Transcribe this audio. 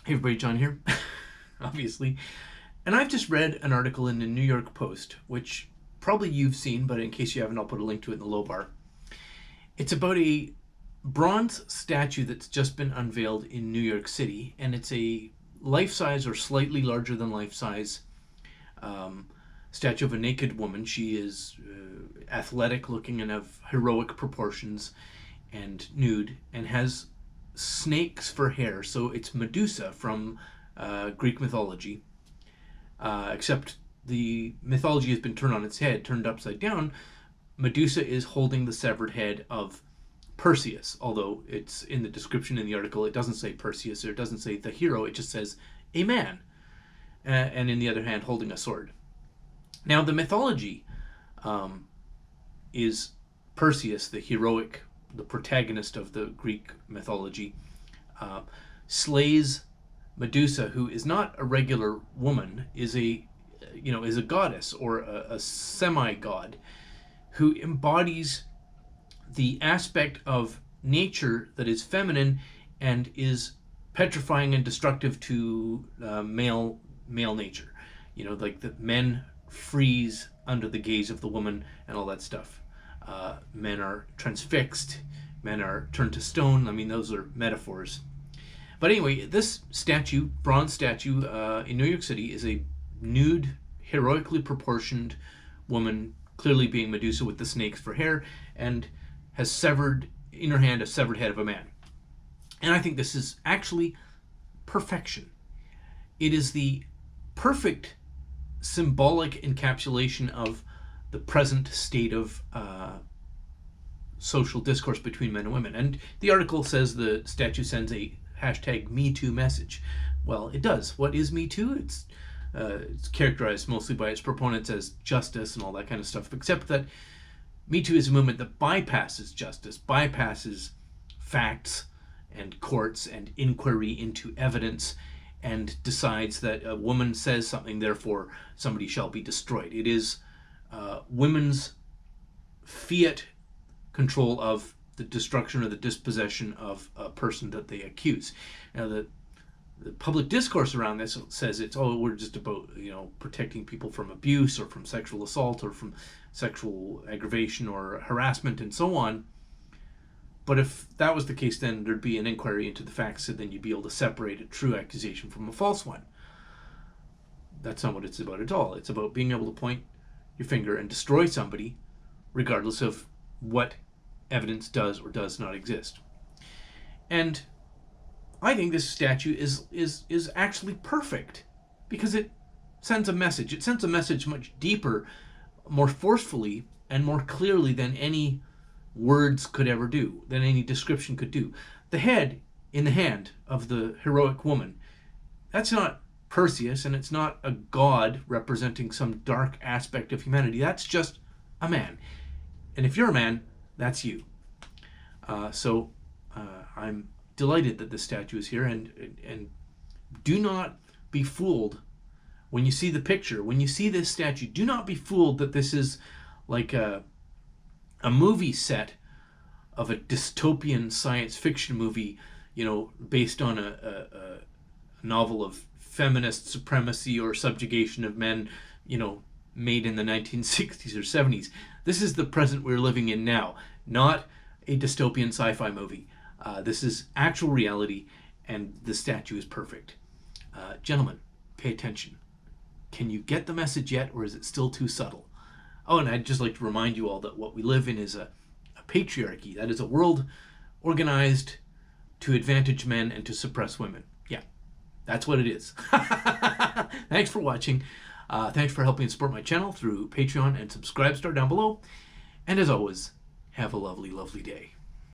Hey everybody, John here, obviously. And I've just read an article in the New York Post, which probably you've seen, but in case you haven't, I'll put a link to it in the low bar. It's about a bronze statue that's just been unveiled in New York City, and it's a life-size or slightly larger than life-size um, statue of a naked woman. She is athletic looking and of heroic proportions and nude, and has snakes for hair. So it's Medusa from Greek mythology, except the mythology has been turned on its head, turned upside down. Medusa is holding the severed head of Perseus, although it's in the description in the article, it doesn't say Perseus or it doesn't say the hero, it just says a man, and in the other hand holding a sword. Now, the mythology is Perseus, the heroic, the protagonist of the Greek mythology, slays Medusa, who is not a regular woman, is a goddess or a semi-god who embodies the aspect of nature that is feminine and is petrifying and destructive to male nature. Like the men freeze under the gaze of the woman and all that stuff. Men are transfixed. Men are turned to stone. I mean, those are metaphors. But anyway, this statue, bronze statue in New York City, is a nude, heroically proportioned woman, clearly being Medusa with the snakes for hair, and has severed in her hand a severed head of a man. And I think this is actually perfection. It is the perfect symbolic encapsulation of the present state of social discourse between men and women. And the article says the statue sends a hashtag #MeToo message. Well, it does. What is Me Too? It's characterized mostly by its proponents as justice and all that kind of stuff, except that Me Too is a movement that bypasses justice, bypasses facts and courts and inquiry into evidence, and decides that a woman says something, therefore somebody shall be destroyed. It is women's fiat control of the destruction or the dispossession of a person that they accuse. Now, the public discourse around this says we're just about protecting people from abuse or from sexual assault or from sexual aggravation or harassment and so on. But if that was the case, then there'd be an inquiry into the facts, and then you'd be able to separate a true accusation from a false one. That's not what it's about at all. It's about being able to point your finger and destroy somebody regardless of what evidence does or does not exist. And I think this statue is actually perfect because it sends a message. It sends a message much deeper, more forcefully, and more clearly than any words could ever do, than any description could do. The head in the hand of the heroic woman, that's not Perseus, and it's not a god representing some dark aspect of humanity. That's just a man. And if you're a man, that's you. So I'm delighted that this statue is here, and do not be fooled when you see the picture. When you see this statue, do not be fooled that this is like a movie set of a dystopian science fiction movie, based on a novel of feminist supremacy or subjugation of men, made in the 1960s or 70s. This is the present we're living in now, not a dystopian sci-fi movie. This is actual reality, and the statue is perfect. Gentlemen, pay attention. Can you get the message yet, or is it still too subtle? Oh, and I'd just like to remind you all that what we live in is a patriarchy. That is a world organized to advantage men and to suppress women. Yeah, that's what it is. Thanks for watching. Thanks for helping support my channel through Patreon and Subscribestar down below. And as always, have a lovely, lovely day.